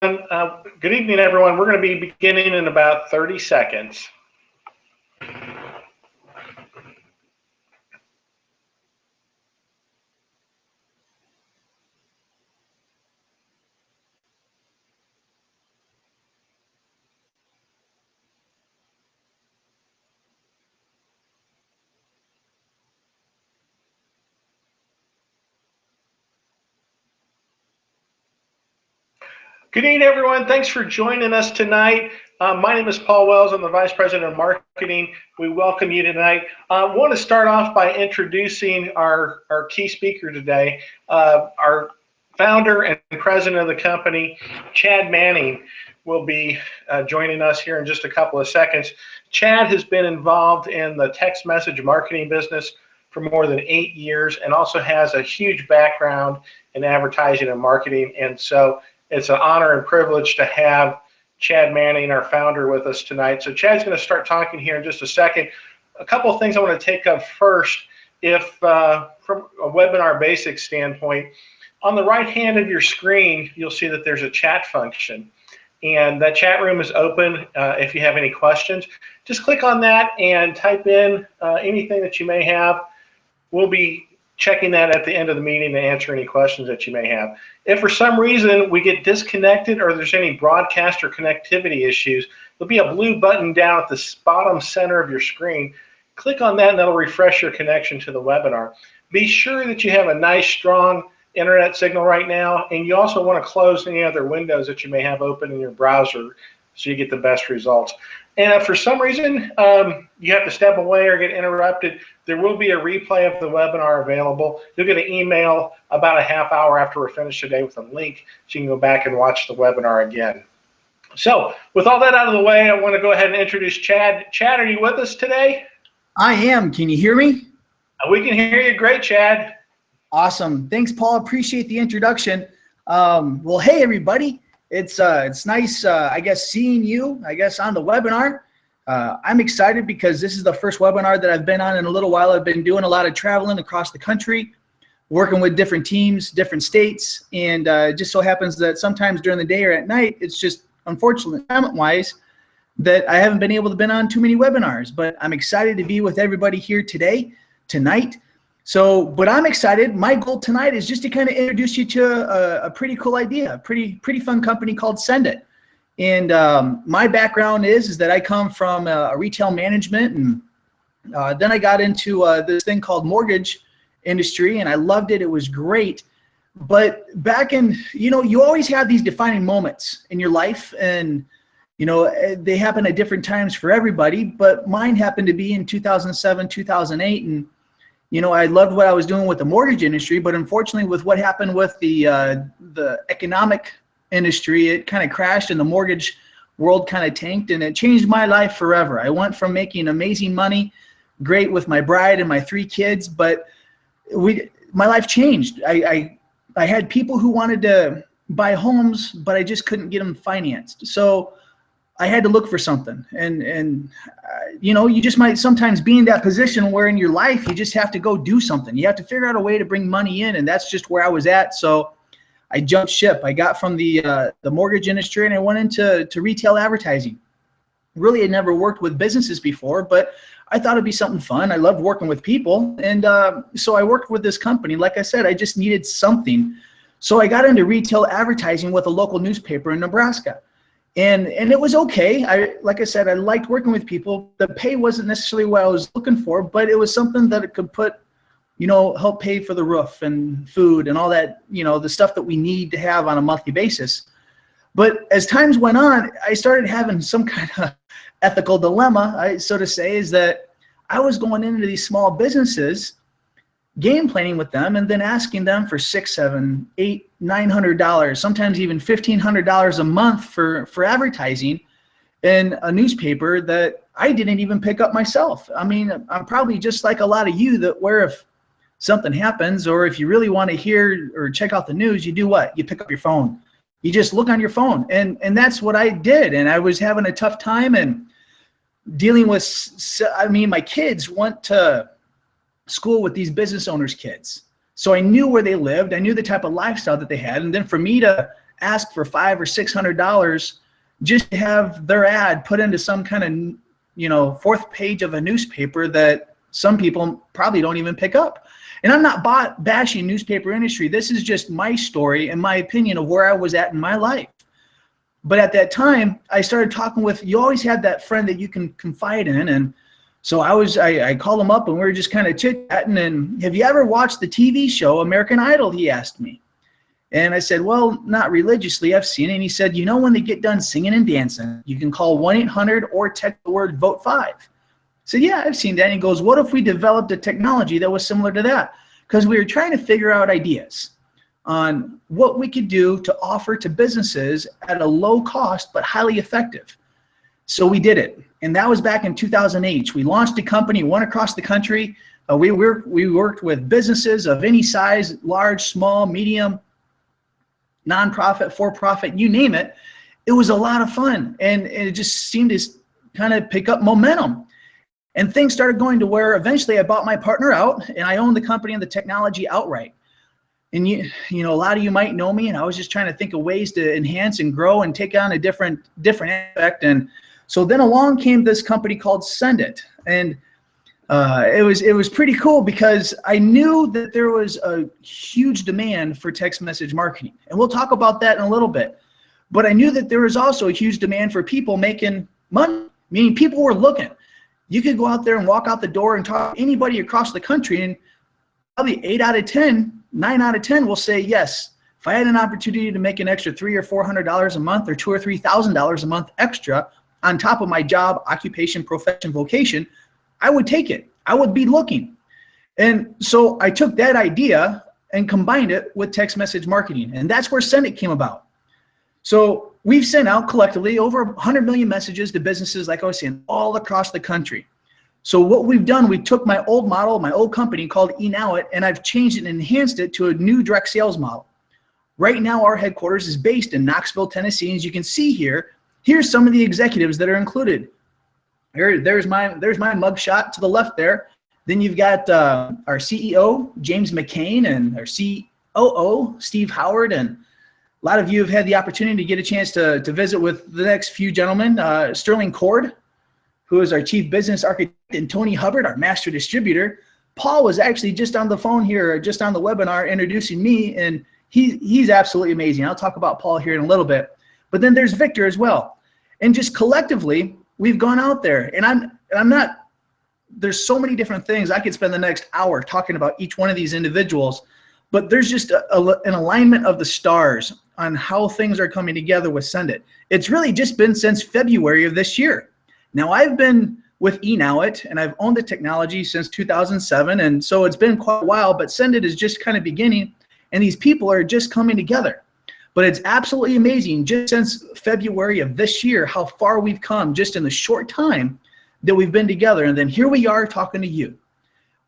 Good evening, everyone. We're going to be beginning in about 30 seconds. Good evening, everyone. Thanks for joining us tonight. My name is Paul Wells. I'm the Vice President of Marketing. We welcome you tonight. I want to start off by introducing our key speaker today, our founder and president of the company, Chad Manning, will be joining us here in just a couple of seconds. Chad has been involved in the text message marketing business for more than 8 years and also has a huge background in advertising and marketing. And so it's an honor and privilege to have Chad Manning, our founder, with us tonight. So Chad's going to start talking here in just a second. A couple of things I want to take up first. If from a webinar basics standpoint, on the right hand of your screen, you'll see that there's a chat function. And that chat room is open if you have any questions. Just click on that and type in anything that you may have. We'll be checking that at the end of the meeting to answer any questions that you may have. If for some reason we get disconnected or there's any broadcast or connectivity issues, there'll be a blue button down at the bottom center of your screen. Click on that and that'll refresh your connection to the webinar. Be sure that you have a nice, strong internet signal right now, and you also want to close any other windows that you may have open in your browser so you get the best results. And if for some reason you have to step away or get interrupted, there will be a replay of the webinar available. You'll get an email about a half hour after we're finished today with a link so you can go back and watch the webinar again. So with all that out of the way, I want to go ahead and introduce Chad. Chad, are you with us today? I am. Can you hear me? We can hear you great, Chad. Awesome. Thanks, Paul. Appreciate the introduction. Well, hey, everybody. It's nice, I guess, seeing you, I guess, on the webinar. I'm excited because this is the first webinar that I've been on in a little while. I've been doing a lot of traveling across the country, working with different teams, different states, and it just so happens that sometimes during the day or at night, it's just unfortunately, time-wise, that I haven't been able to been on too many webinars. But I'm excited to be with everybody here tonight. So, but I'm excited. My goal tonight is just to kind of introduce you to a pretty cool idea, a pretty fun company called Sendit. And my background is that I come from a retail management, and then I got into this thing called mortgage industry, and I loved it. It was great. But back in, you always have these defining moments in your life, and they happen at different times for everybody. But mine happened to be in 2007, 2008, and I loved what I was doing with the mortgage industry, but unfortunately with what happened with the economic industry, it kind of crashed and the mortgage world kind of tanked, and it changed my life forever. I went from making amazing money, great with my bride and my 3 kids, but my life changed. I had people who wanted to buy homes, but I just couldn't get them financed. So I had to look for something, and you just might sometimes be in that position where in your life you just have to go do something. You have to figure out a way to bring money in, and that's just where I was at. So I jumped ship. I got from the mortgage industry and I went into retail advertising. Really, had never worked with businesses before, but I thought it'd be something fun. I loved working with people, and so I worked with this company. Like I said, I just needed something, so I got into retail advertising with a local newspaper in Nebraska. And it was okay. Like I said, I liked working with people. The pay wasn't necessarily what I was looking for, but it was something that it could put, help pay for the roof and food and all that, the stuff that we need to have on a monthly basis. But as times went on, I started having some kind of ethical dilemma, so to say, is that I was going into these small businesses, game planning with them, and then asking them for $600, $700, $800, $900, sometimes even $1,500 a month for advertising in a newspaper that I didn't even pick up myself. I mean, I'm probably just like a lot of you that where if something happens, or if you really want to hear or check out the news, you do what? You pick up your phone. You just look on your phone, and that's what I did. And I was having a tough time and dealing with, my kids went to school with these business owners' kids. So I knew where they lived. I knew the type of lifestyle that they had. And then for me to ask for $500 or $600 just to have their ad put into some kind of, fourth page of a newspaper that some people probably don't even pick up. And I'm not bashing newspaper industry. This is just my story and my opinion of where I was at in my life. But at that time, I started talking with, you always had that friend that you can confide in. And so I called him up and we were just kind of chit-chatting. And have you ever watched the TV show American Idol? He asked me. And I said, well, not religiously. I've seen it. And he said, when they get done singing and dancing, you can call 1-800 or text the word vote 5. I said, yeah, I've seen that. And he goes, what if we developed a technology that was similar to that? Because we were trying to figure out ideas on what we could do to offer to businesses at a low cost but highly effective. So we did it. And that was back in 2008. We launched a company, went across the country. We worked with businesses of any size, large, small, medium, nonprofit, for-profit, you name it. It was a lot of fun. And it just seemed to kind of pick up momentum. And things started going to where eventually I bought my partner out and I owned the company and the technology outright. And a lot of you might know me, and I was just trying to think of ways to enhance and grow and take on a different aspect. And so then along came this company called Sendit. And it was pretty cool because I knew that there was a huge demand for text message marketing. And we'll talk about that in a little bit. But I knew that there was also a huge demand for people making money, meaning people were looking. You could go out there and walk out the door and talk to anybody across the country, and probably 9 out of 10 will say, yes, if I had an opportunity to make an extra $300 or $400 a month or $2,000 or $3,000 a month extra on top of my job, occupation, profession, vocation, I would take it. I would be looking. And so I took that idea and combined it with text message marketing. And that's where Sendit came about. So we've sent out collectively over 100 million messages to businesses, like I was saying, all across the country. So what we've done, we took my old model, my old company called eNowIt, and I've changed it and enhanced it to a new direct sales model. Right now, our headquarters is based in Knoxville, Tennessee. As you can see here, here's some of the executives that are included. There's my mugshot to the left there. Then you've got our CEO, James McCain, and our COO, Steve Howard. And a lot of you have had the opportunity to get a chance to visit with the next few gentlemen. Sterling Cord, who is our chief business architect, and Tony Hubbard, our master distributor. Paul was actually just on the phone here, just on the webinar, introducing me, and he's absolutely amazing. I'll talk about Paul here in a little bit. But then there's Victor as well. And just collectively, we've gone out there, and I'm not, there's so many different things. I could spend the next hour talking about each one of these individuals, but there's just an alignment of the stars on how things are coming together with Sendit. It's really just been since February of this year. Now, I've been with eNowIt, and I've owned the technology since 2007, and so it's been quite a while, but Sendit is just kind of beginning, and these people are just coming together. But it's absolutely amazing, just since February of this year, how far we've come just in the short time that we've been together. And then here we are talking to you.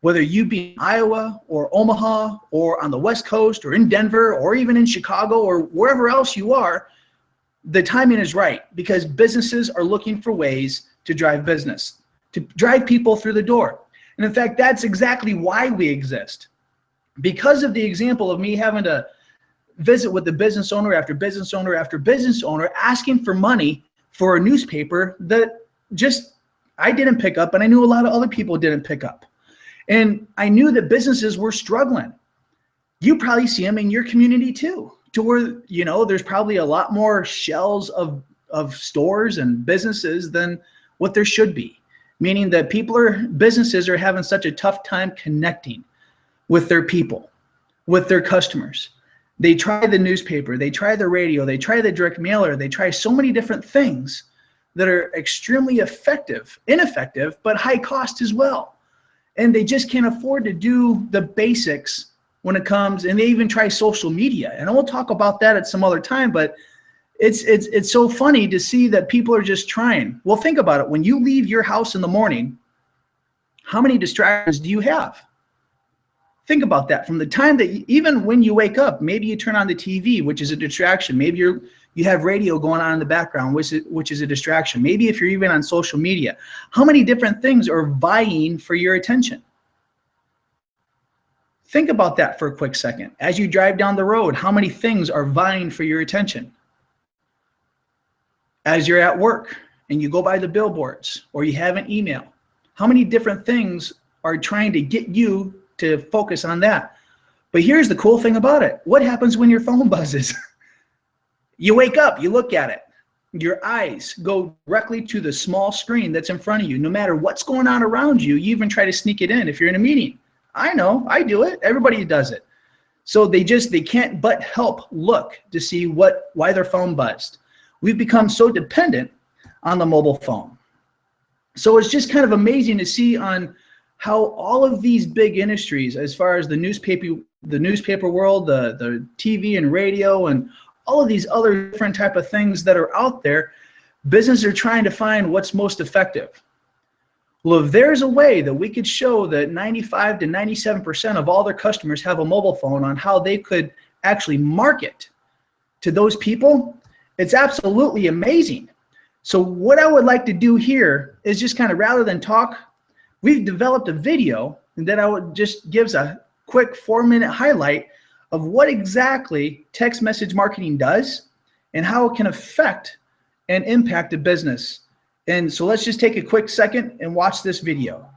Whether you be in Iowa or Omaha or on the West Coast or in Denver or even in Chicago or wherever else you are, the timing is right, because businesses are looking for ways to drive business, to drive people through the door. And in fact, that's exactly why we exist. Because of the example of me having to visit with the business owner after business owner after business owner asking for money for a newspaper that just I didn't pick up, and I knew a lot of other people didn't pick up. And I knew that businesses were struggling. You probably see them in your community too, to where, there's probably a lot more shelves of stores and businesses than what there should be, meaning that businesses are having such a tough time connecting with their people, with their customers. They try the newspaper, they try the radio, they try the direct mailer, they try so many different things that are extremely ineffective, but high cost as well. And they just can't afford to do the basics when it comes, and they even try social media. And we'll talk about that at some other time, but it's so funny to see that people are just trying. Well, think about it. When you leave your house in the morning, how many distractions do you have? Think about that. From the time that even when you wake up, maybe you turn on the TV, which is a distraction. Maybe you have radio going on in the background, which is a distraction. Maybe if you're even on social media, how many different things are vying for your attention? Think about that for a quick second. As you drive down the road, how many things are vying for your attention? As you're at work and you go by the billboards or you have an email, how many different things are trying to get you to focus on that? But here's the cool thing about it. What happens when your phone buzzes? You wake up, you look at it. Your eyes go directly to the small screen that's in front of you. No matter what's going on around you, you even try to sneak it in if you're in a meeting. I know, I do it. Everybody does it. So they can't but help look to see why their phone buzzed. We've become so dependent on the mobile phone. So it's just kind of amazing to see on how all of these big industries, as far as the newspaper world, the TV and radio, and all of these other different type of things that are out there, businesses are trying to find what's most effective. Well, if there's a way that we could show that 95 to 97% of all their customers have a mobile phone on how they could actually market to those people, it's absolutely amazing. So what I would like to do here is just kind of, rather than talk, we've developed a video that I would just gives a quick 4-minute highlight of what exactly text message marketing does and how it can affect and impact a business. And so let's just take a quick second and watch this video.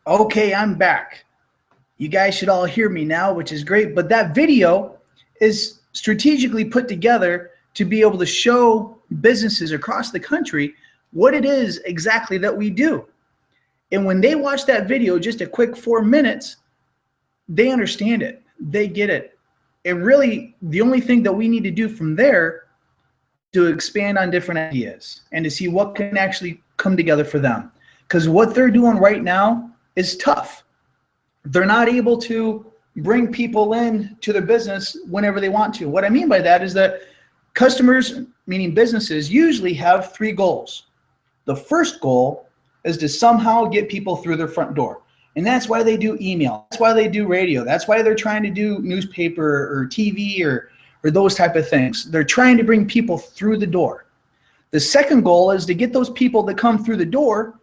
Okay, I'm back. You guys should all hear me now, which is great. But that video is strategically put together to be able to show businesses across the country what it is exactly that we do. And when they watch that video, just a quick 4 minutes, they understand it. They get it. And really, the only thing that we need to do from there to expand on different ideas and to see what can actually come together for them. Because what they're doing right now is tough. They're not able to bring people in to their business whenever they want to. What I mean by that is that customers, meaning businesses, usually have 3 goals. The first goal is to somehow get people through their front door. And that's why they do email. That's why they do radio. That's why they're trying to do newspaper or TV or those type of things. They're trying to bring people through the door. The second goal is to get those people that come through the door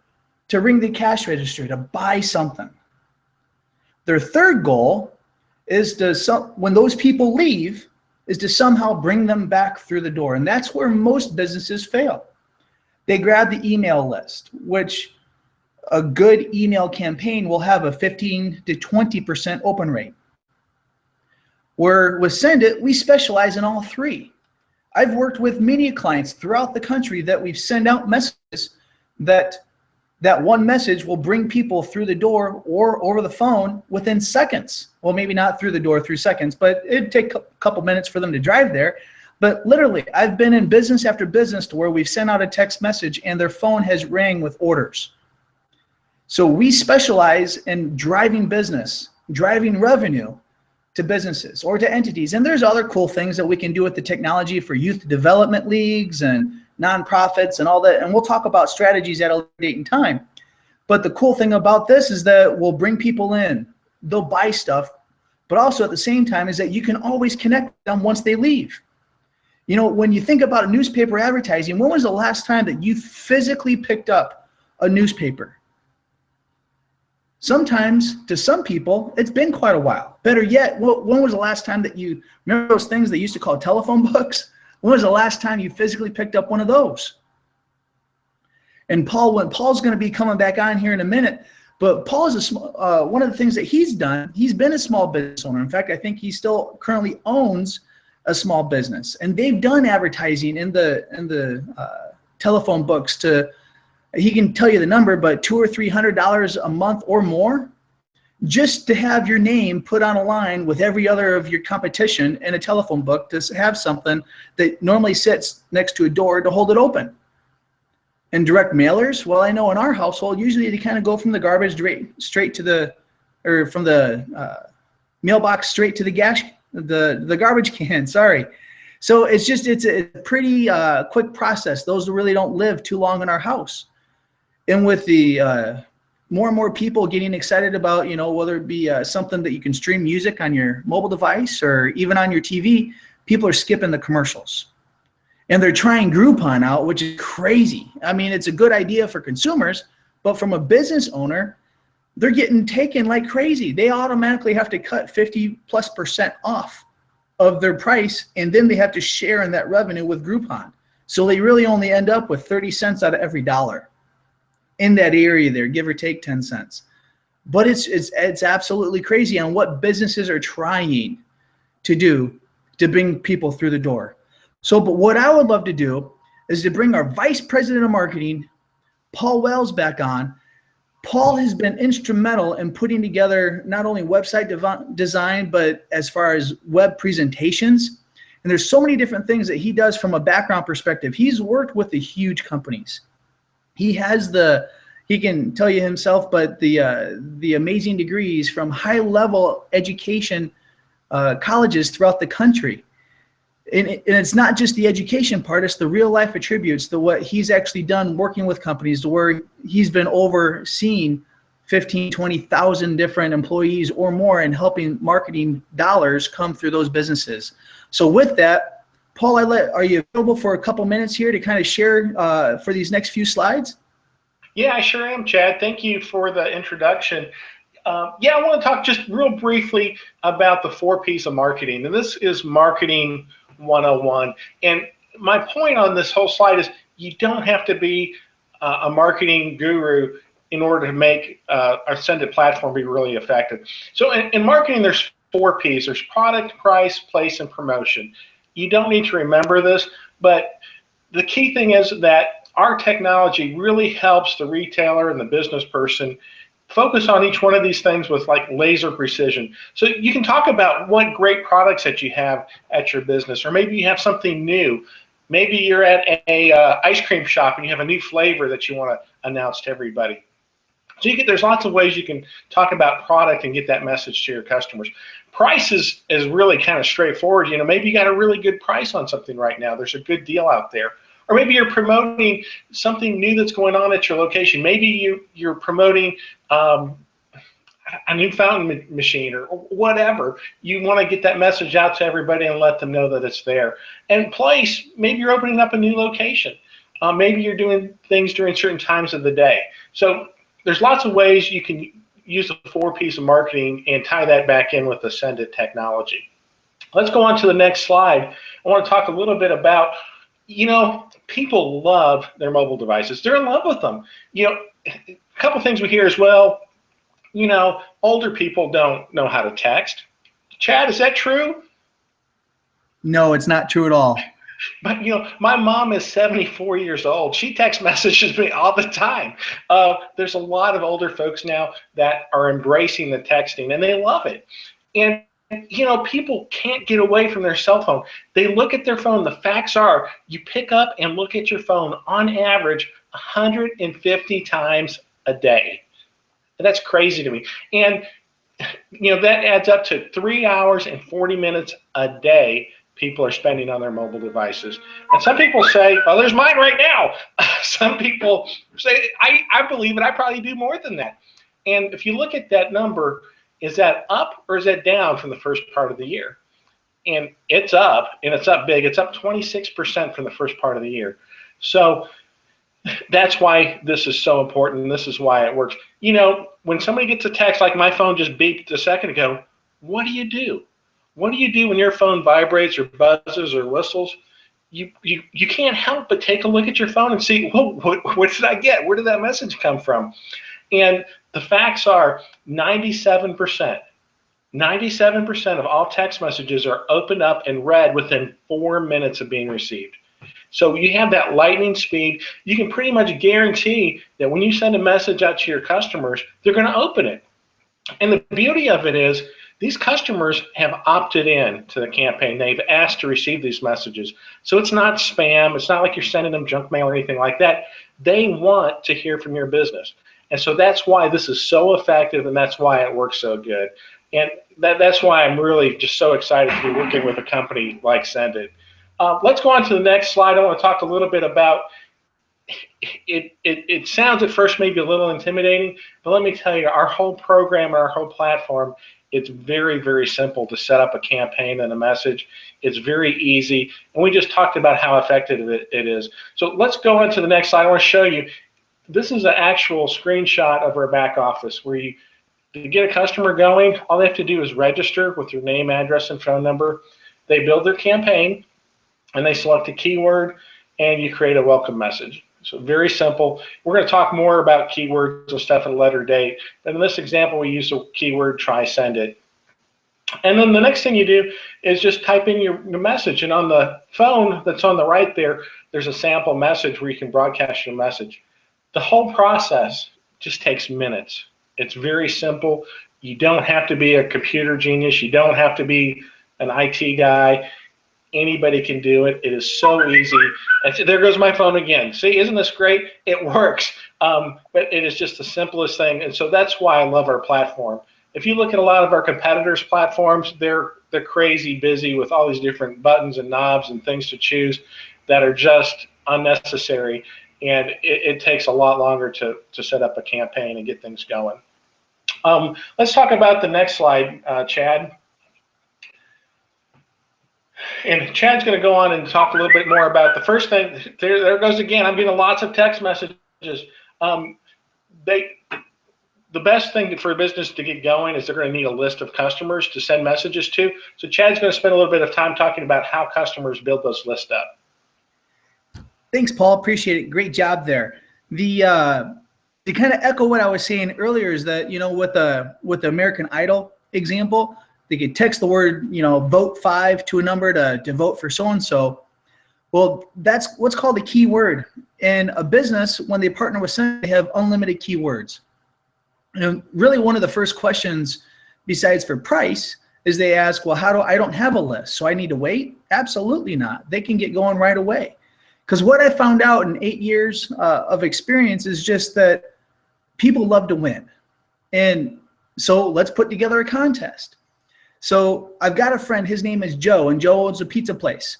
to ring the cash register, to buy something. Their third goal is to, when those people leave, is to somehow bring them back through the door. And that's where most businesses fail. They grab the email list, which a good email campaign will have a 15 to 20% open rate. Where with Send It, we specialize in all 3. I've worked with many clients throughout the country that we've sent out messages that one message will bring people through the door or over the phone within seconds. Well, maybe not through the door through seconds, but it'd take a couple minutes for them to drive there. But literally, I've been in business after business to where we've sent out a text message and their phone has rang with orders. So we specialize in driving business, driving revenue to businesses or to entities. And there's other cool things that we can do with the technology for youth development leagues and nonprofits and all that. And we'll talk about strategies at a later date and time. But the cool thing about this is that we'll bring people in, they'll buy stuff, but also at the same time is that you can always connect them once they leave. You know, when you think about newspaper advertising, when was the last time that you physically picked up a newspaper? Sometimes, to some people, it's been quite a while. Better yet, when was the last time that you remember those things they used to call telephone books? When was the last time you physically picked up one of those? And Paul's going to be coming back on here in a minute, but Paul is one of the things that he's done. He's been a small business owner. In fact, I think he still currently owns a small business, and they've done advertising in the telephone books to. He can tell you the number, but $200 or $300 a month or more, just to have your name put on a line with every other of your competition in a telephone book to have something that normally sits next to a door to hold it open. And direct mailers, well, I know in our household, usually they kind of go from the garbage straight to the, or from the mailbox straight to the the garbage can, sorry. So it's a pretty quick process. Those really don't live too long in our house. And with the more and more people getting excited about, you know, whether it be something that you can stream music on your mobile device or even on your TV, people are skipping the commercials. And they're trying Groupon out, which is crazy. I mean, it's a good idea for consumers, but from a business owner, they're getting taken like crazy. They automatically have to cut 50+% off of their price, and then they have to share in that revenue with Groupon. So they really only end up with 30 cents out of every dollar in that area there, give or take 10 cents. But it's absolutely crazy on what businesses are trying to do to bring people through the door. So, but what I would love to do is to bring our Vice President of Marketing, Paul Wells, back on. Paul has been instrumental in putting together not only website design, but as far as web presentations. And there's so many different things that he does from a background perspective. He's worked with the huge companies. He can tell you himself, but the amazing degrees from high-level education colleges throughout the country. And it's not just the education part, it's the real-life attributes, what he's actually done working with companies, to where he's been overseeing 15, 20,000 different employees or more and helping marketing dollars come through those businesses. So with that, Paul, are you available for a couple minutes here to kind of share for these next few slides? Yeah, I sure am, Chad. Thank you for the introduction. Yeah, I want to talk just real briefly about the 4 P's of marketing. And this is Marketing 101. And my point on this whole slide is you don't have to be a marketing guru in order to make our Send It platform be really effective. So in marketing, there's 4 P's. There's product, price, place, and promotion. You don't need to remember this, but the key thing is that our technology really helps the retailer and the business person focus on each one of these things with like laser precision. So you can talk about what great products that you have at your business, or maybe you have something new. Maybe you're at a ice cream shop and you have a new flavor that you want to announce to everybody. So there's lots of ways you can talk about product and get that message to your customers. Price is really kind of straightforward. You know, maybe you got a really good price on something right now. There's a good deal out there. Or maybe you're promoting something new that's going on at your location. Maybe you're promoting a new fountain machine or whatever. You want to get that message out to everybody and let them know that it's there. And place, maybe you're opening up a new location. Maybe you're doing things during certain times of the day. So there's lots of ways you can use the 4 P's of marketing and tie that back in with the Send It technology. Let's go on to the next slide. I want to talk a little bit about, you know, people love their mobile devices. They're in love with them. You know, a couple things we hear as well, you know, older people don't know how to text. Chad, is that true? No, it's not true at all. But, you know, my mom is 74 years old. She text messages me all the time. There's a lot of older folks now that are embracing the texting, and they love it. And, you know, people can't get away from their cell phone. They look at their phone. The facts are you pick up and look at your phone on average 150 times a day. And that's crazy to me. And, you know, that adds up to 3 hours and 40 minutes a day people are spending on their mobile devices. And some people say, well, there's mine right now. Some people say, I believe it, I probably do more than that. And if you look at that number, is that up or is that down from the first part of the year? And it's up, and it's up big. It's up 26% from the first part of the year. So that's why this is so important, and this is why it works. You know, when somebody gets a text, like my phone just beeped a second ago, what do you do? What do you do when your phone vibrates or buzzes or whistles? You can't help but take a look at your phone and see, whoa, what did I get? Where did that message come from? And the facts are 97% of all text messages are opened up and read within 4 minutes of being received. So you have that lightning speed. You can pretty much guarantee that when you send a message out to your customers, they're going to open it. And the beauty of it is, these customers have opted in to the campaign. They've asked to receive these messages. So it's not spam. It's not like you're sending them junk mail or anything like that. They want to hear from your business. And so that's why this is so effective, and that's why it works so good. And that's why I'm really just so excited to be working with a company like Send It. Let's go on to the next slide. I want to talk a little bit about it sounds at first maybe a little intimidating, but let me tell you, our whole program and our whole platform, it's very, very simple to set up a campaign and a message. It's very easy, and we just talked about how effective it is. So let's go on to the next slide. I want to show you, this is an actual screenshot of our back office where to get a customer going, all they have to do is register with your name, address, and phone number. They build their campaign, and they select a keyword, and you create a welcome message. So very simple. We're going to talk more about keywords and stuff at a later date. But in this example, we use the keyword try send it. And then the next thing you do is just type in your message. And on the phone that's on the right there, there's a sample message where you can broadcast your message. The whole process just takes minutes. It's very simple. You don't have to be a computer genius. You don't have to be an IT guy. Anybody can do it. It is so easy. And there goes my phone again. See, isn't this great? It works. But it is just the simplest thing. And so that's why I love our platform. If you look at a lot of our competitors' platforms, they're crazy busy with all these different buttons and knobs and things to choose that are just unnecessary. And it takes a lot longer to set up a campaign and get things going. Let's talk about the next slide, Chad. And Chad's going to go on and talk a little bit more about the first thing. There goes again. I'm getting lots of text messages. The best thing for a business to get going is they're going to need a list of customers to send messages to. So Chad's going to spend a little bit of time talking about how customers build those lists up. Thanks, Paul. Appreciate it. Great job there. to kind of echo what I was saying earlier is that, you know, with the American Idol example, they could text the word, you know, vote 5 to a number to vote for so-and-so. Well, that's what's called a keyword. In a business, when they partner with someone, they have unlimited keywords. And really one of the first questions, besides for price, is they ask, well, I don't have a list, so I need to wait? Absolutely not. They can get going right away. Because what I found out in 8 years of experience is just that people love to win. And so let's put together a contest. So I've got a friend, his name is Joe, and Joe owns a pizza place.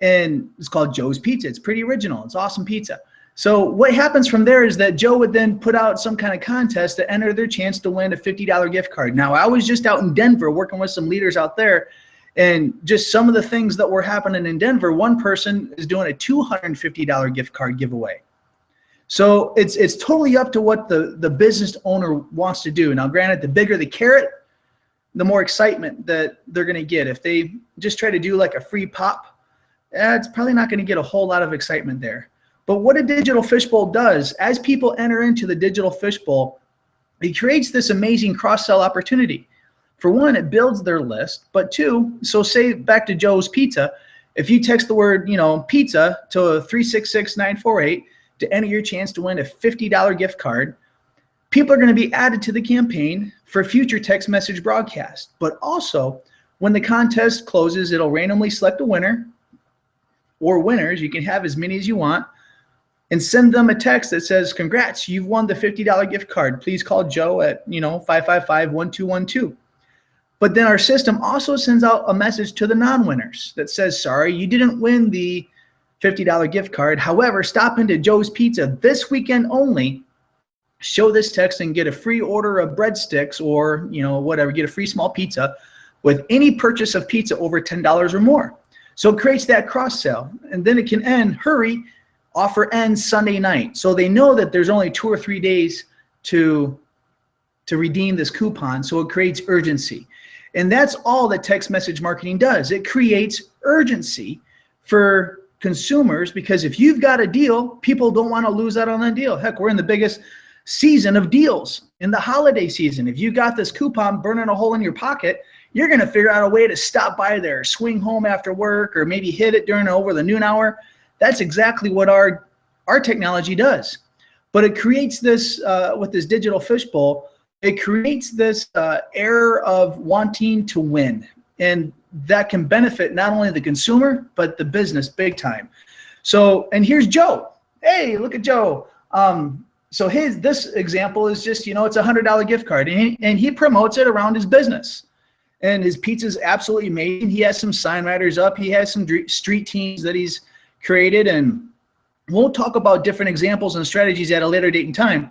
And it's called Joe's Pizza. It's pretty original. It's awesome pizza. So what happens from there is that Joe would then put out some kind of contest to enter their chance to win a $50 gift card. Now, I was just out in Denver working with some leaders out there, and just some of the things that were happening in Denver, one person is doing a $250 gift card giveaway. So it's totally up to what the business owner wants to do. Now, granted, the bigger the carrot, the more excitement that they're going to get. If they just try to do like a free pop, it's probably not going to get a whole lot of excitement there. But what a digital fishbowl does, as people enter into the digital fishbowl, it creates this amazing cross-sell opportunity. For one, it builds their list, but two, so say back to Joe's Pizza, if you text the word, you know, pizza to 366948 to enter your chance to win a $50 gift card, people are going to be added to the campaign for future text message broadcast. But also, when the contest closes, it'll randomly select a winner or winners. You can have as many as you want, and send them a text that says, congrats, you've won the $50 gift card. Please call Joe at, you know, 555-1212. But then our system also sends out a message to the non-winners that says, sorry, you didn't win the $50 gift card. However, stop into Joe's Pizza this weekend only, show this text and get a free order of breadsticks or, you know, whatever, get a free small pizza with any purchase of pizza over $10 or more. So it creates that cross sell, and then it can end, hurry, offer ends Sunday night. So they know that there's only 2 or 3 days to redeem this coupon. So it creates urgency. And that's all that text message marketing does. It creates urgency for consumers, because if you've got a deal, people don't want to lose out on that deal. Heck, we're in the biggest season of deals in the holiday season. If you got this coupon burning a hole in your pocket, you're going to figure out a way to stop by there, swing home after work, or maybe hit it during over the noon hour. That's exactly what our technology does. But it creates this, with this digital fishbowl, it creates this air of wanting to win. And that can benefit not only the consumer, but the business big time. So, and here's Joe. Hey, look at Joe. So this example is just, you know, it's a $100 gift card, and he promotes it around his business. And his pizza is absolutely amazing. He has some sign writers up. He has some street teams that he's created, and we'll talk about different examples and strategies at a later date and time.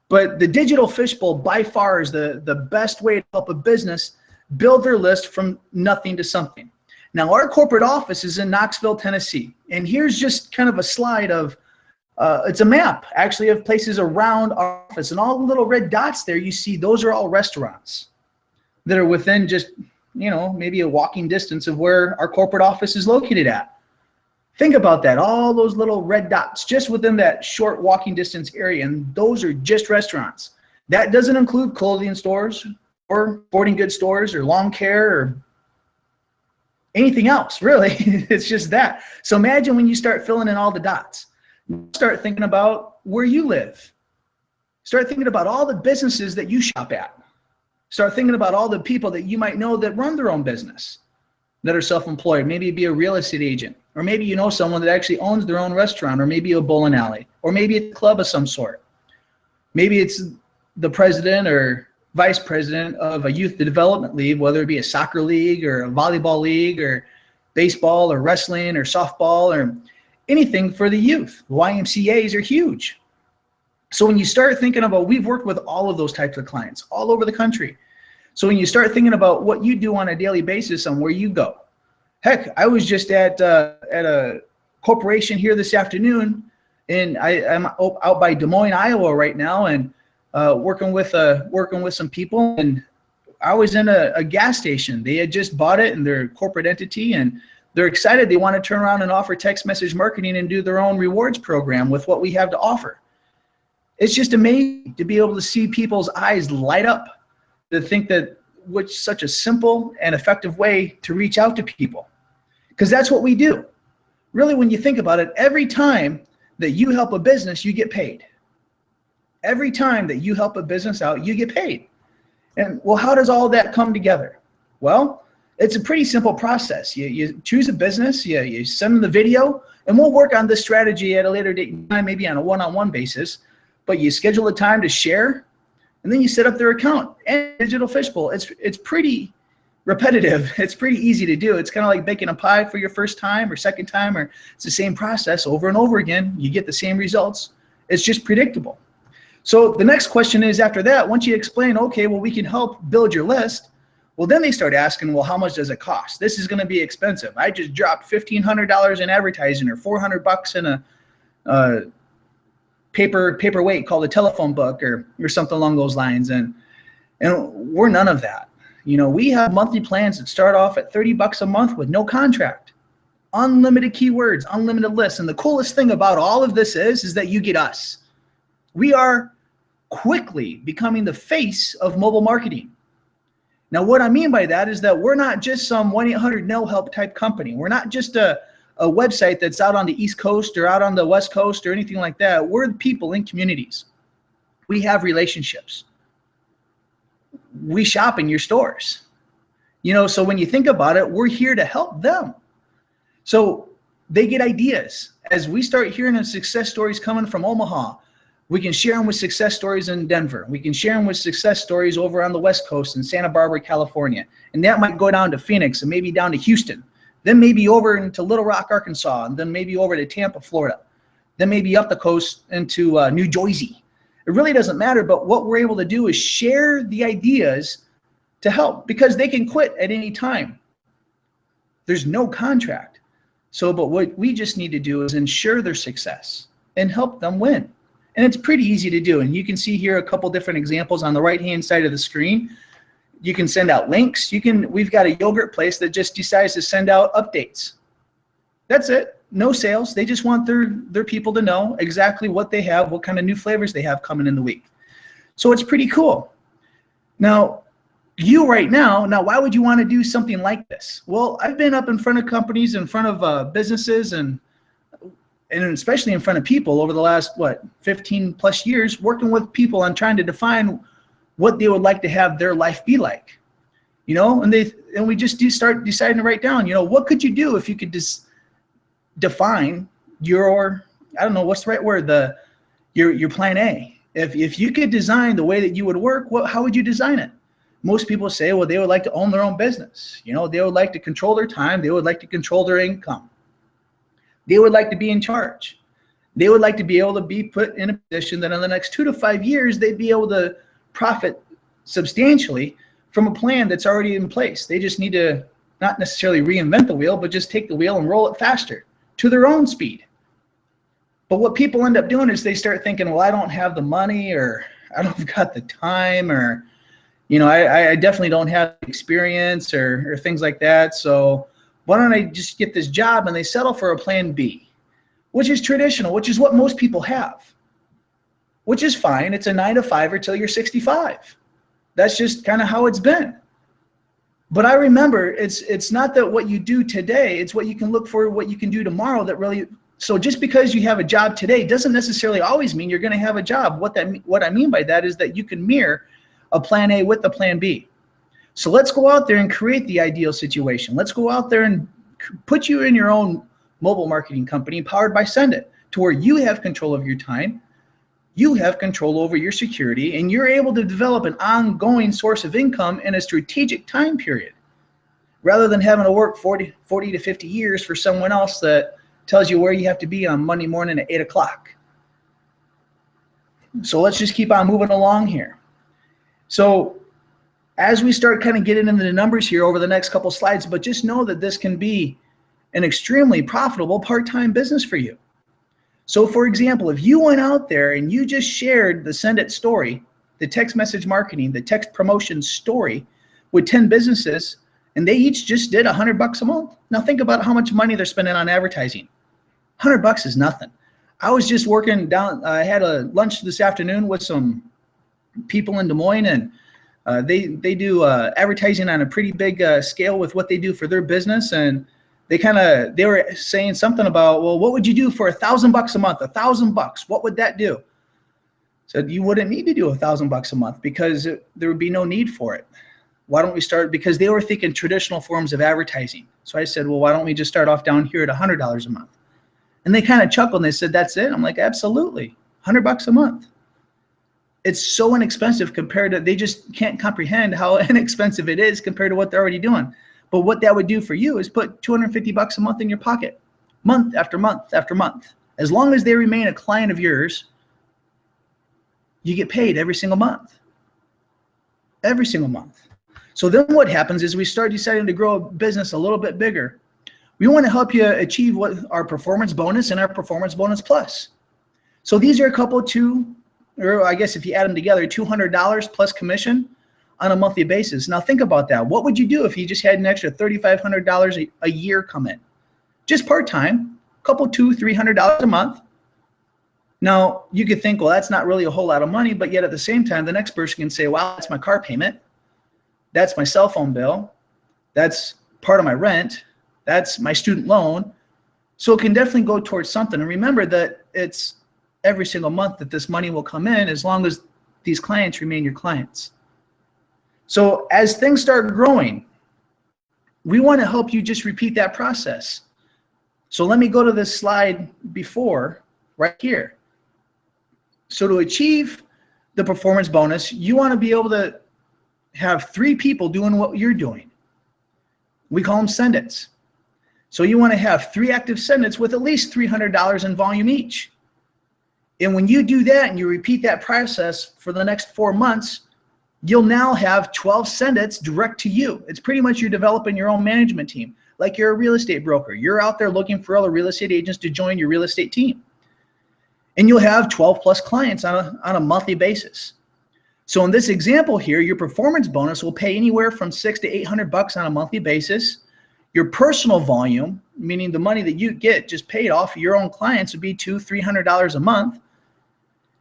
But the digital fishbowl by far is the best way to help a business build their list from nothing to something. Now, our corporate office is in Knoxville, Tennessee, and here's just kind of a slide of it's a map actually of places around our office, and all the little red dots there you see, those are all restaurants that are within just, you know, maybe a walking distance of where our corporate office is located at. Think about that, all those little red dots just within that short walking distance area, and those are just restaurants. That doesn't include clothing stores or sporting goods stores or lawn care or anything else, really. It's just that. So imagine when you start filling in all the dots. Start thinking about where you live. Start thinking about all the businesses that you shop at. Start thinking about all the people that you might know that run their own business, that are self-employed. Maybe be a real estate agent, or maybe you know someone that actually owns their own restaurant, or maybe a bowling alley, or maybe a club of some sort. Maybe it's the president or vice president of a youth development league, whether it be a soccer league or a volleyball league or baseball or wrestling or softball or anything for the youth. YMCAs are huge. So when you start thinking about, we've worked with all of those types of clients all over the country. So when you start thinking about what you do on a daily basis and where you go. Heck, I was just at a corporation here this afternoon, and I'm out by Des Moines, Iowa right now, and working with some people. And I was in a gas station. They had just bought it in their corporate entity, and they're excited. They want to turn around and offer text message marketing and do their own rewards program with what we have to offer. It's just amazing to be able to see people's eyes light up, to think that which such a simple and effective way to reach out to people. Because that's what we do. Really, when you think about it, every time that you help a business, you get paid. Every time that you help a business out, you get paid. And well, how does all that come together? Well, it's a pretty simple process. You choose a business, you send them the video, and we'll work on this strategy at a later date and time, maybe on a one-on-one basis, but you schedule a time to share, and then you set up their account. And Digital Fishbowl, it's pretty repetitive. It's pretty easy to do. It's kind of like baking a pie for your first time or second time, or it's the same process over and over again. You get the same results. It's just predictable. So the next question is, after that, once you explain, okay, well, we can help build your list, well, then they start asking, well, how much does it cost? This is going to be expensive. I just dropped $1,500 in advertising, or $400 in a paperweight called a telephone book, or something along those lines. And we're none of that. You know, we have monthly plans that start off at $30 a month with no contract, unlimited keywords, unlimited lists. And the coolest thing about all of this is that you get us. We are quickly becoming the face of mobile marketing. Now, what I mean by that is that we're not just some 1-800-NO-HELP type company. We're not just a website that's out on the East Coast or out on the West Coast or anything like that. We're the people in communities. We have relationships. We shop in your stores. You know, so when you think about it, we're here to help them. So they get ideas. As we start hearing of success stories coming from Omaha, we can share them with success stories in Denver. We can share them with success stories over on the West Coast in Santa Barbara, California. And that might go down to Phoenix, and maybe down to Houston, then maybe over into Little Rock, Arkansas, and then maybe over to Tampa, Florida, then maybe up the coast into New Jersey. It really doesn't matter, but what we're able to do is share the ideas to help, because they can quit at any time. There's no contract. So, but what we just need to do is ensure their success and help them win. And it's pretty easy to do. And you can see here a couple different examples on the right-hand side of the screen. You can send out links. We've got a yogurt place that just decides to send out updates. That's it. No sales. They just want their people to know exactly what they have, what kind of new flavors they have coming in the week. So it's pretty cool. Now, you right now, why would you want to do something like this? Well, I've been up in front of companies, in front of businesses, and especially in front of people over the last, 15 plus years, working with people on trying to define what they would like to have their life be like. You know, and we just start deciding to write down, you know, what could you do if you could just define your, I don't know, what's the right word, your plan A. If you could design the way that you would work, how would you design it? Most people say, well, they would like to own their own business. You know, they would like to control their time. They would like to control their income. They would like to be in charge. They would like to be able to be put in a position that in the next 2 to 5 years, they'd be able to profit substantially from a plan that's already in place. They just need to not necessarily reinvent the wheel, but just take the wheel and roll it faster to their own speed. But what people end up doing is they start thinking, well, I don't have the money, or I don't got the time, or, you know, I definitely don't have experience, or things like that. So why don't I just get this job? And they settle for a plan B, which is traditional, which is what most people have, which is fine. It's a 9 to 5 until you're 65. That's just kind of how it's been. But I remember it's not that what you do today, it's what you can look for, what you can do tomorrow that really, so just because you have a job today doesn't necessarily always mean you're going to have a job. What I mean by that is that you can mirror a plan A with the plan B. So let's go out there and create the ideal situation. Let's go out there and put you in your own mobile marketing company powered by Sendit, to where you have control of your time, you have control over your security, and you're able to develop an ongoing source of income in a strategic time period, rather than having to work 40 to 50 years for someone else that tells you where you have to be on Monday morning at 8 o'clock. So let's just keep on moving along here. So as we start kind of getting into the numbers here over the next couple slides, but just know that this can be an extremely profitable part-time business for you. So for example, if you went out there and you just shared the Sendit story, the text message marketing, the text promotion story with 10 businesses, and they each just did $100 a month. Now think about how much money they're spending on advertising. $100 is nothing. I was just working down, I had a lunch this afternoon with some people in Des Moines, and they do advertising on a pretty big scale with what they do for their business. And they were saying something about, well, what would you do for $1,000 a month? $1,000, what would that do? Said you wouldn't need to do $1,000 a month because there would be no need for it. Why don't we start? Because they were thinking traditional forms of advertising. So I said, well, why don't we just start off down here at $100 a month? And they kind of chuckled and they said, that's it? I'm like, absolutely, $100 a month. It's so inexpensive compared to, they just can't comprehend how inexpensive it is compared to what they're already doing. But what that would do for you is put $250 a month in your pocket, month after month after month. As long as they remain a client of yours, you get paid every single month. Every single month. So then what happens is we start deciding to grow a business a little bit bigger. We want to help you achieve what our performance bonus and our performance bonus plus. So these are a couple or I guess if you add them together, $200 plus commission on a monthly basis. Now think about that. What would you do if you just had an extra $3,500 a year come in? Just part-time, a couple $200-300 a month. Now you could think, well, that's not really a whole lot of money, but yet at the same time, the next person can say, wow, that's my car payment. That's my cell phone bill. That's part of my rent. That's my student loan. So it can definitely go towards something. And remember that it's every single month that this money will come in as long as these clients remain your clients. So as things start growing, we want to help you just repeat that process. So let me go to this slide before right here. So to achieve the performance bonus, you want to be able to have 3 people doing what you're doing. We call them send-its. So you want to have 3 active send-its with at least $300 in volume each. And when you do that and you repeat that process for the next 4 months, you'll now have 12 send-its direct to you. It's pretty much you're developing your own management team. Like you're a real estate broker. You're out there looking for other real estate agents to join your real estate team. And you'll have 12 plus clients on a monthly basis. So in this example here, your performance bonus will pay anywhere from $600 to $800 on a monthly basis. Your personal volume, meaning the money that you get just paid off your own clients, would be $200-300 a month.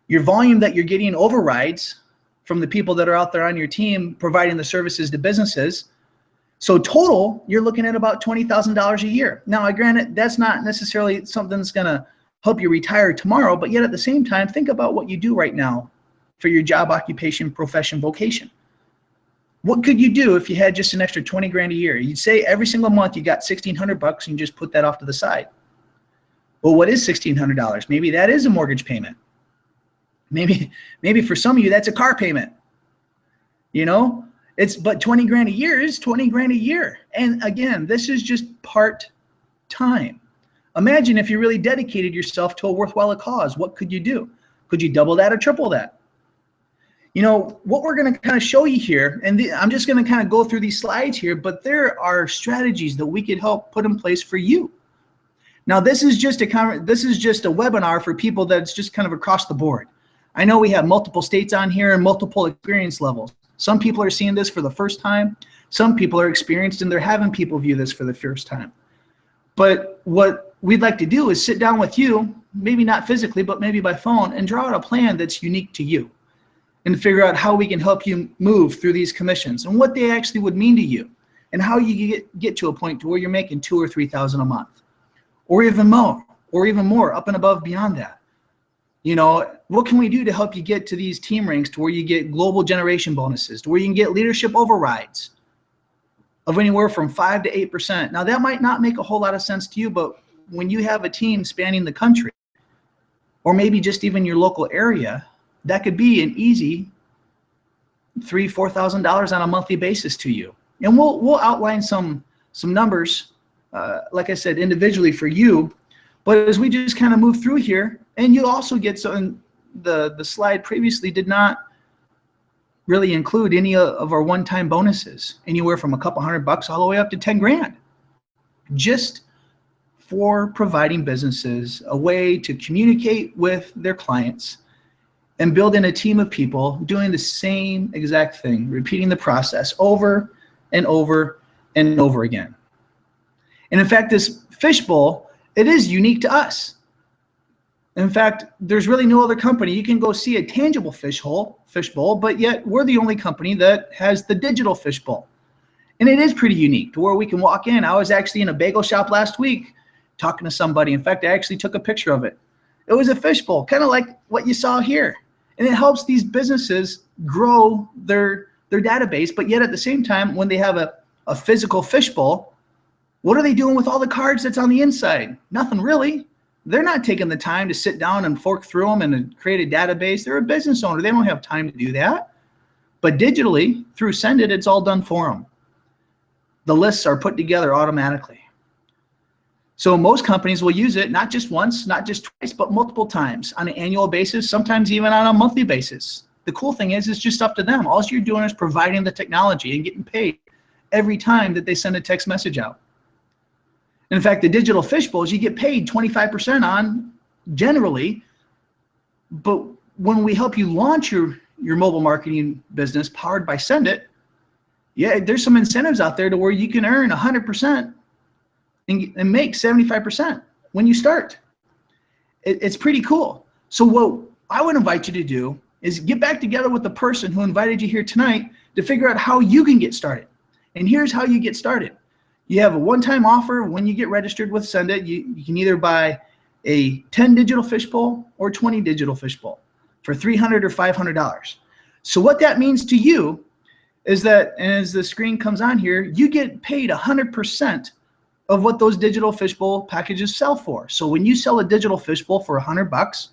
Your volume that you're getting overrides from the people that are out there on your team providing the services to businesses. So total, you're looking at about $20,000 a year. Now, granted, that's not necessarily something that's going to help you retire tomorrow, but yet at the same time, think about what you do right now for your job, occupation, profession, vocation. What could you do if you had just an extra 20 grand a year? You'd say every single month you got $1,600 and you just put that off to the side. Well, what is $1,600? Maybe that is a mortgage payment. Maybe for some of you, that's a car payment. You know, but 20 grand a year is 20 grand a year. And again, this is just part-time. Imagine if you really dedicated yourself to a worthwhile cause. What could you do? Could you double that or triple that? You know, what we're going to kind of show you here, and I'm just going to kind of go through these slides here, but there are strategies that we could help put in place for you. Now, this is just a webinar for people that's just kind of across the board. I know we have multiple states on here and multiple experience levels. Some people are seeing this for the first time. Some people are experienced and they're having people view this for the first time. But what we'd like to do is sit down with you, maybe not physically, but maybe by phone, and draw out a plan that's unique to you and figure out how we can help you move through these commissions and what they actually would mean to you and how you get to a point to where you're making $2,000 or $3,000 a month or even more up and above beyond that. You know, what can we do to help you get to these team ranks to where you get global generation bonuses, to where you can get leadership overrides of anywhere from 5 to 8%. Now that might not make a whole lot of sense to you, but when you have a team spanning the country or maybe just even your local area, that could be an easy $3,000-4,000 on a monthly basis to you. And we'll outline some numbers, like I said, individually for you. But as we just kind of move through here, and you also get some, the slide previously did not really include any of our one-time bonuses, anywhere from a couple $100 all the way up to 10 grand, just for providing businesses a way to communicate with their clients and building a team of people doing the same exact thing, repeating the process over and over and over again. And in fact, this fishbowl, it is unique to us. In fact, there's really no other company. You can go see a tangible fishbowl, but yet we're the only company that has the digital fishbowl. And it is pretty unique to where we can walk in. I was actually in a bagel shop last week talking to somebody. In fact, I actually took a picture of it. It was a fishbowl, kind of like what you saw here. And it helps these businesses grow their database, but yet at the same time, when they have a physical fishbowl, what are they doing with all the cards that's on the inside? Nothing really. They're not taking the time to sit down and fork through them and create a database. They're a business owner. They don't have time to do that. But digitally, through SendIt, it's all done for them. The lists are put together automatically. So most companies will use it not just once, not just twice, but multiple times on an annual basis, sometimes even on a monthly basis. The cool thing is it's just up to them. All you're doing is providing the technology and getting paid every time that they send a text message out. In fact, the digital fishbowls, you get paid 25% on generally, but when we help you launch your mobile marketing business powered by SendIt, yeah, there's some incentives out there to where you can earn 100% and make 75% when you start. It's pretty cool. So what I would invite you to do is get back together with the person who invited you here tonight to figure out how you can get started. And here's how you get started. You have a one-time offer when you get registered with SendIt. You can either buy a 10 digital fishbowl or 20 digital fishbowl for $300 or $500. So what that means to you is that, and as the screen comes on here, you get paid 100% of what those digital fishbowl packages sell for. So when you sell a digital fishbowl for $100,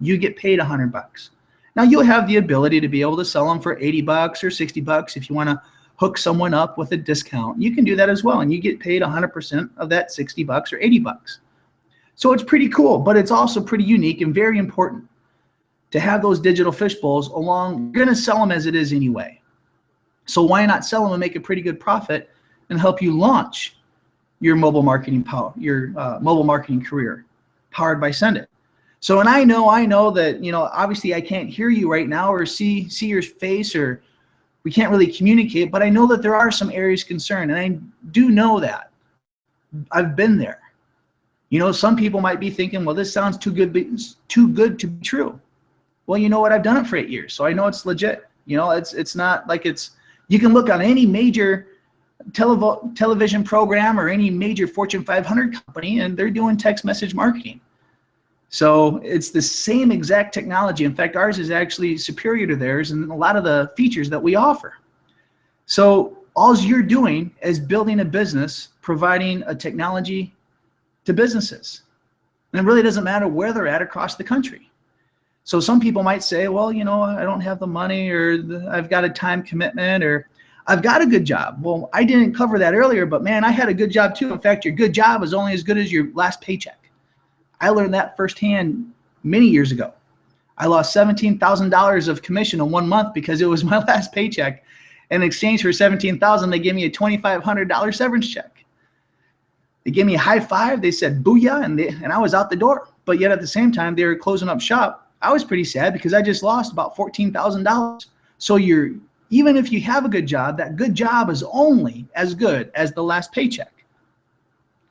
you get paid $100. Now you'll have the ability to be able to sell them for $80 or $60 if you want to hook someone up with a discount. You can do that as well, and you get paid 100% of that $60 or $80. So it's pretty cool, but it's also pretty unique and very important to have those digital fishbowls along. You're going to sell them as it is anyway. So why not sell them and make a pretty good profit and help you launch your mobile marketing mobile marketing career powered by SendIt? So, and I know that, obviously I can't hear you right now or see your face, or we can't really communicate, but I know that there are some areas of concern, and I do know that. I've been there. Some people might be thinking, well, this sounds too good to be true. Well, you know what? I've done it for 8 years, so I know it's legit. It's not like you can look on any major television program or any major Fortune 500 company, and they're doing text message marketing. So it's the same exact technology. In fact, ours is actually superior to theirs in a lot of the features that we offer. So all you're doing is building a business, providing a technology to businesses. And it really doesn't matter where they're at across the country. So some people might say, well, I don't have the money, or I've got a time commitment, or I've got a good job. Well, I didn't cover that earlier, but man, I had a good job too. In fact, your good job is only as good as your last paycheck. I learned that firsthand many years ago. I lost $17,000 of commission in 1 month because it was my last paycheck. In exchange for $17,000, they gave me a $2,500 severance check. They gave me a high five. They said, booyah, and I was out the door. But yet at the same time, they were closing up shop. I was pretty sad because I just lost about $14,000. So even if you have a good job, that good job is only as good as the last paycheck.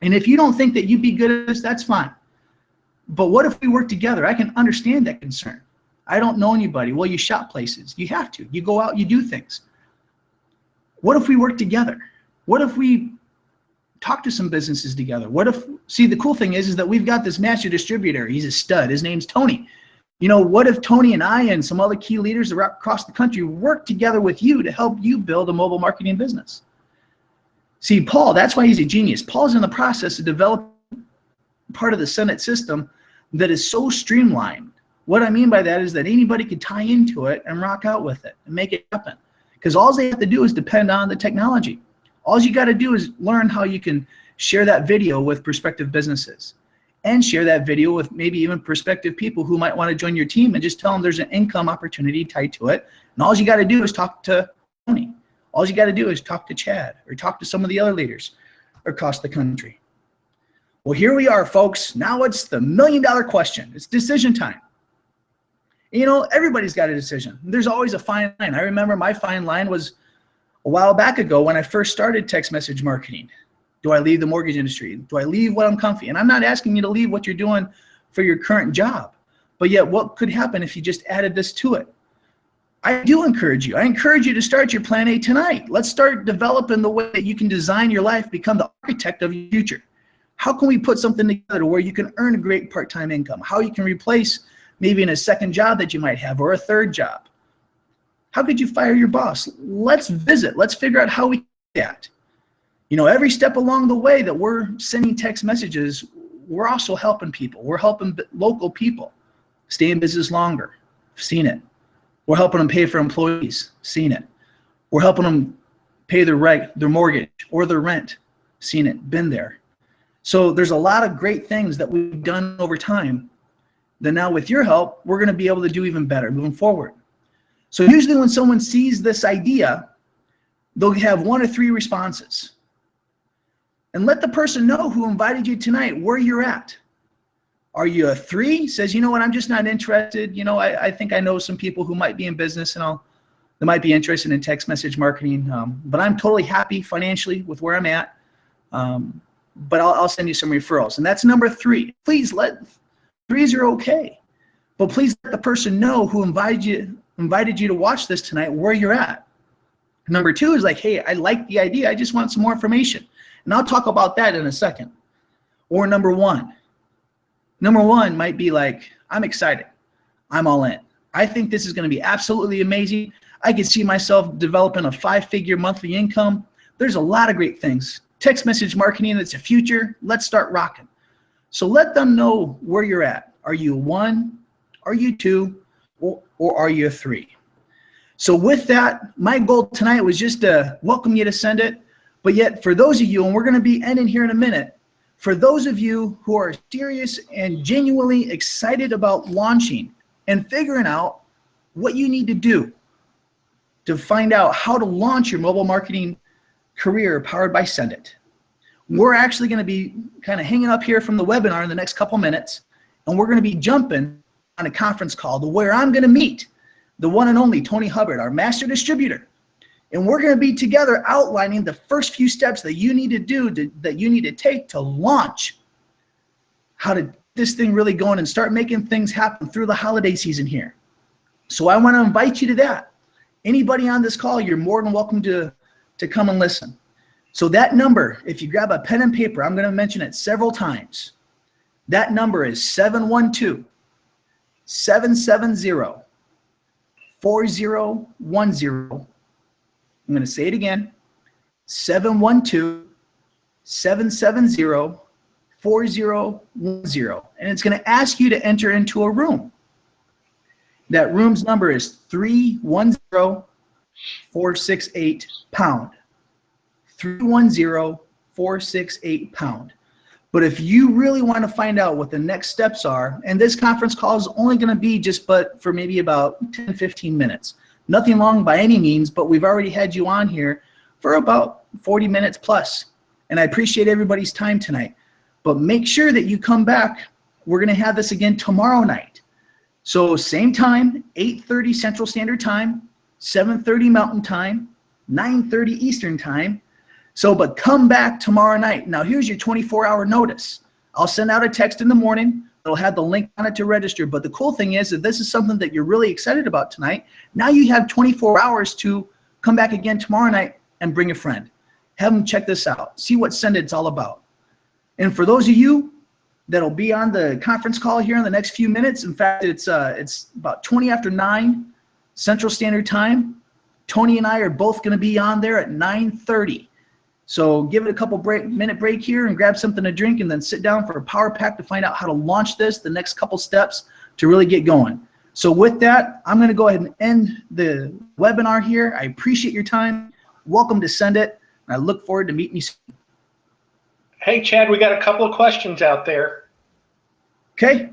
And if you don't think that you'd be good at this, that's fine. But what if we work together? I can understand that concern. I don't know anybody. Well, you shop places. You have to. You go out, you do things. What if we work together? What if we talk to some businesses together? See, the cool thing is that we've got this master distributor. He's a stud. His name's Tony. What if Tony and I and some other key leaders across the country work together with you to help you build a mobile marketing business? See, Paul, that's why he's a genius. Paul's in the process of developing part of the SendIt system that is so streamlined. What I mean by that is that anybody could tie into it and rock out with it and make it happen. Because all they have to do is depend on the technology. All you got to do is learn how you can share that video with prospective businesses, and share that video with maybe even prospective people who might want to join your team, and just tell them there's an income opportunity tied to it. And all you got to do is talk to Tony. All you got to do is talk to Chad, or talk to some of the other leaders across the country. Well, here we are, folks. Now it's the $1 million question. It's decision time. Everybody's got a decision. There's always a fine line. I remember my fine line was a while back ago when I first started text message marketing. Do I leave the mortgage industry? Do I leave what I'm comfy? And I'm not asking you to leave what you're doing for your current job. But yet what could happen if you just added this to it? I do encourage you. I encourage you to start your plan A tonight. Let's start developing the way that you can design your life, become the architect of your future. How can we put something together where you can earn a great part-time income? How you can replace maybe in a second job that you might have or a third job? How could you fire your boss? Let's visit. Let's figure out how we do that. You know, every step along the way that we're sending text messages, we're also helping people. We're helping local people stay in business longer. Seen it. We're helping them pay for employees. Seen it. We're helping them pay their mortgage or their rent. Seen it. Been there. So there's a lot of great things that we've done over time that now with your help, we're going to be able to do even better moving forward. So usually when someone sees this idea, they'll have 1 or 3 responses. And let the person know who invited you tonight where you're at. Are you a 3? Says, you know what, I'm just not interested. You know, I think I know some people who might be in business and they might be interested in text message marketing. But I'm totally happy financially with where I'm at. But I'll send you some referrals. And that's number 3. Please let 3s are okay. But please let the person know who invited you to watch this tonight where you're at. Number 2 is like, hey, I like the idea. I just want some more information. And I'll talk about that in a second. Or number 1. Number 1 might be like, I'm excited. I'm all in. I think this is going to be absolutely amazing. I can see myself developing a 5-figure monthly income. There's a lot of great things. Text message marketing, it's a future. Let's start rocking. So let them know where you're at. Are you a 1? Are you 2? Or are you a 3? So with that, my goal tonight was just to welcome you to Send It. But yet for those of you, and we're going to be ending here in a minute, for those of you who are serious and genuinely excited about launching and figuring out what you need to do to find out how to launch your mobile marketing career powered by Send It, we're actually going to be kind of hanging up here from the webinar in the next couple minutes, and we're going to be jumping on a conference call to where I'm going to meet the one and only Tony Hubbard, our master distributor. And we're going to be together outlining the first few steps that you need to do, that you need to take to launch, how to get this thing really going and start making things happen through the holiday season here. So I want to invite you to that. Anybody on this call, you're more than welcome to come and listen. So that number, if you grab a pen and paper, I'm going to mention it several times. That number is 712-770-4010. I'm going to say it again, 712-770-4010. And it's going to ask you to enter into a room. That room's number is 310-468-pound. 310-468-pound. But if you really want to find out what the next steps are, and this conference call is only going to be for maybe about 10-15 minutes. Nothing long by any means, but we've already had you on here for about 40 minutes plus. And I appreciate everybody's time tonight. But make sure that you come back. We're going to have this again tomorrow night. So same time, 8:30 Central Standard Time, 7:30 Mountain Time, 9:30 Eastern Time. But come back tomorrow night. Now here's your 24-hour notice. I'll send out a text in the morning. It'll have the link on it to register. But the cool thing is that this is something that you're really excited about tonight. Now you have 24 hours to come back again tomorrow night and bring a friend. Have them check this out. See what Send It's all about. And for those of you that'll be on the conference call here in the next few minutes, in fact, it's about 20 after 9 Central Standard Time. Tony and I are both going to be on there at 9:30. So give it a couple minute break here and grab something to drink and then sit down for a power pack to find out how to launch this, the next couple steps to really get going. So with that, I'm going to go ahead and end the webinar here. I appreciate your time. Welcome to Send It. And I look forward to meeting you soon. Hey, Chad, we got a couple of questions out there. Okay.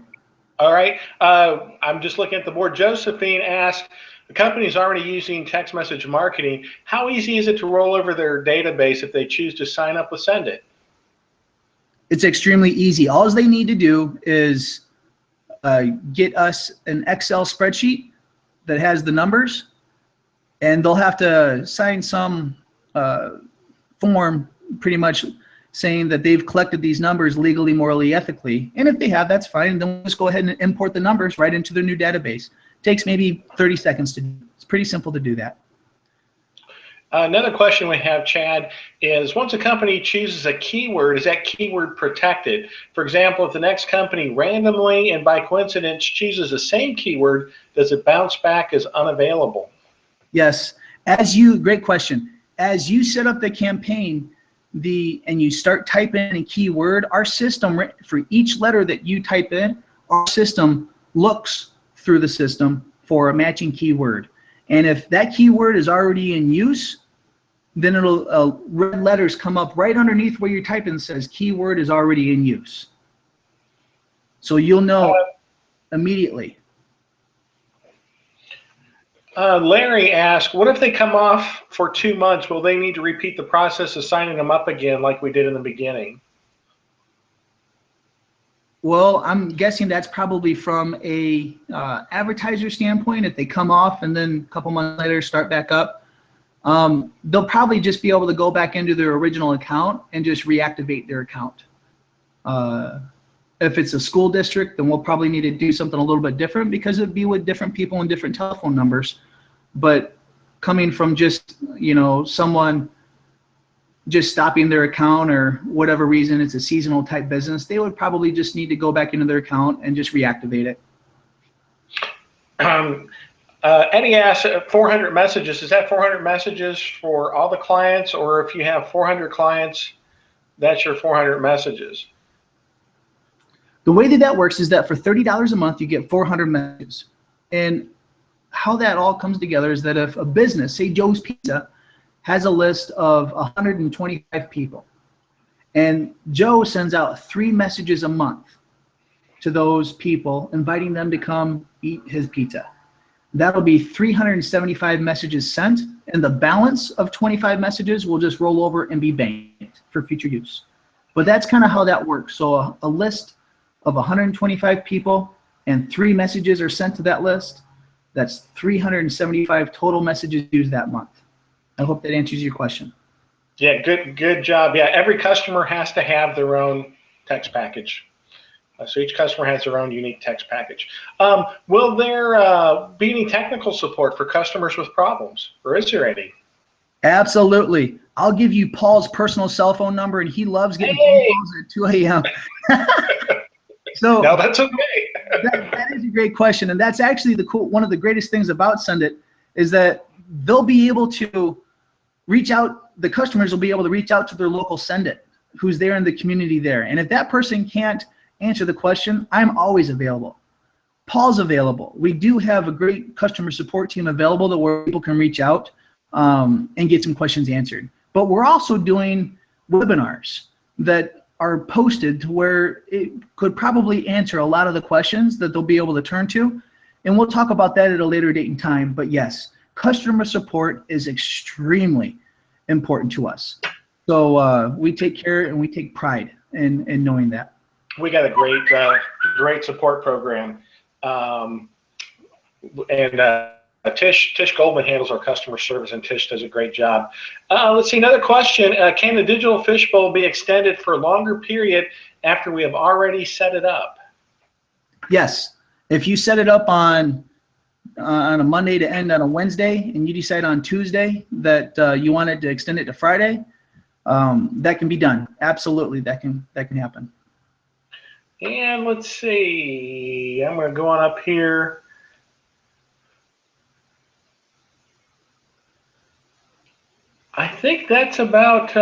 All right. I'm just looking at the board. Josephine asked, the company's already using text message marketing. How easy is it to roll over their database if they choose to sign up with Send It? It's extremely easy. All they need to do is get us an Excel spreadsheet that has the numbers, and they'll have to sign some form pretty much saying that they've collected these numbers legally, morally, ethically. And if they have, that's fine. Then we'll just go ahead and import the numbers right into their new database. It takes maybe 30 seconds to do. It's pretty simple to do that. Another question we have, Chad, is once a company chooses a keyword, is that keyword protected? For example, if the next company randomly and by coincidence chooses the same keyword, does it bounce back as unavailable? Yes. Great question. As you set up the campaign, and you start typing in a keyword, our system, for each letter that you type in, our system looks through the system for a matching keyword. And if that keyword is already in use, then it'll red letters come up right underneath where you're typing that says keyword is already in use. So you'll know immediately. Larry asked, what if they come off for 2 months? Will they need to repeat the process of signing them up again like we did in the beginning? Well, I'm guessing that's probably from a advertiser standpoint. If they come off and then a couple months later start back up, they'll probably just be able to go back into their original account and just reactivate their account. If it's a school district, then we'll probably need to do something a little bit different because it'd be with different people and different telephone numbers. But coming from just, someone just stopping their account or whatever reason, it's a seasonal type business, they would probably just need to go back into their account and just reactivate it. Eddie asked, 400 messages, is that 400 messages for all the clients, or if you have 400 clients, that's your 400 messages? The way that works is that for $30 a month, you get 400 messages. And how that all comes together is that if a business, say Joe's Pizza, has a list of 125 people, and Joe sends out 3 messages a month to those people, inviting them to come eat his pizza. That'll be 375 messages sent, and the balance of 25 messages will just roll over and be banked for future use. But that's kind of how that works. So a list of 125 people and 3 messages are sent to that list. That's 375 total messages used that month. I hope that answers your question. Yeah, good job. Yeah, every customer has to have their own text package. So each customer has their own unique text package. Will there be any technical support for customers with problems, or is there any? Absolutely. I'll give you Paul's personal cell phone number, and he loves getting phone calls at 2 a.m. So no, that's okay. that is a great question, and that's actually one of the greatest things about SendIt is that they'll be able to reach out. The customers will be able to reach out to their local SendIt who's there in the community there, and if that person can't answer the question, I'm always available. Paul's available. We do have a great customer support team available that where people can reach out and get some questions answered. But we're also doing webinars that are posted to where it could probably answer a lot of the questions that they'll be able to turn to. And we'll talk about that at a later date and time. But yes, customer support is extremely important to us. So we take care and we take pride in knowing that. We got a great support program. Tish Goldman handles our customer service, and Tish does a great job. Let's see, another question. Can the digital fishbowl be extended for a longer period after we have already set it up? Yes. If you set it up on a Monday to end on a Wednesday, and you decide on Tuesday that you wanted to extend it to Friday, that can be done. Absolutely, that can happen. And let's see, I'm going to go on up here. I think that's about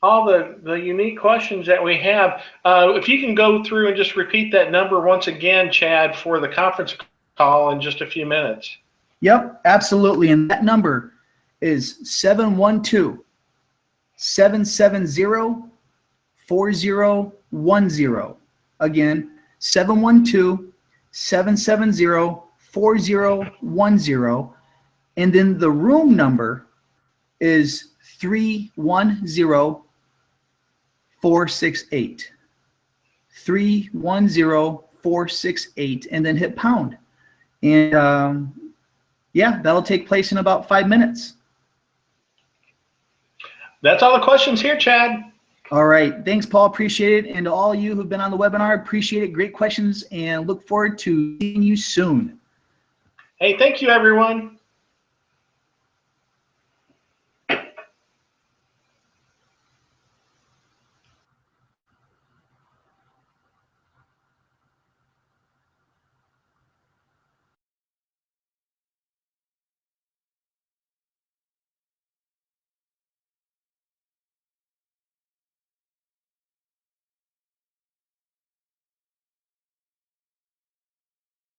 all the unique questions that we have. If you can go through and just repeat that number once again, Chad, for the conference call in just a few minutes. Yep, absolutely. And that number is 712-770-4010. Again, 712-770-4010. And then the room number is 310-468. 310-468, and then hit pound. And yeah, that'll take place in about 5 minutes. That's all the questions here, Chad. All right. Thanks, Paul. Appreciate it. And to all you who've been on the webinar, appreciate it. Great questions and look forward to seeing you soon. Hey, thank you, everyone.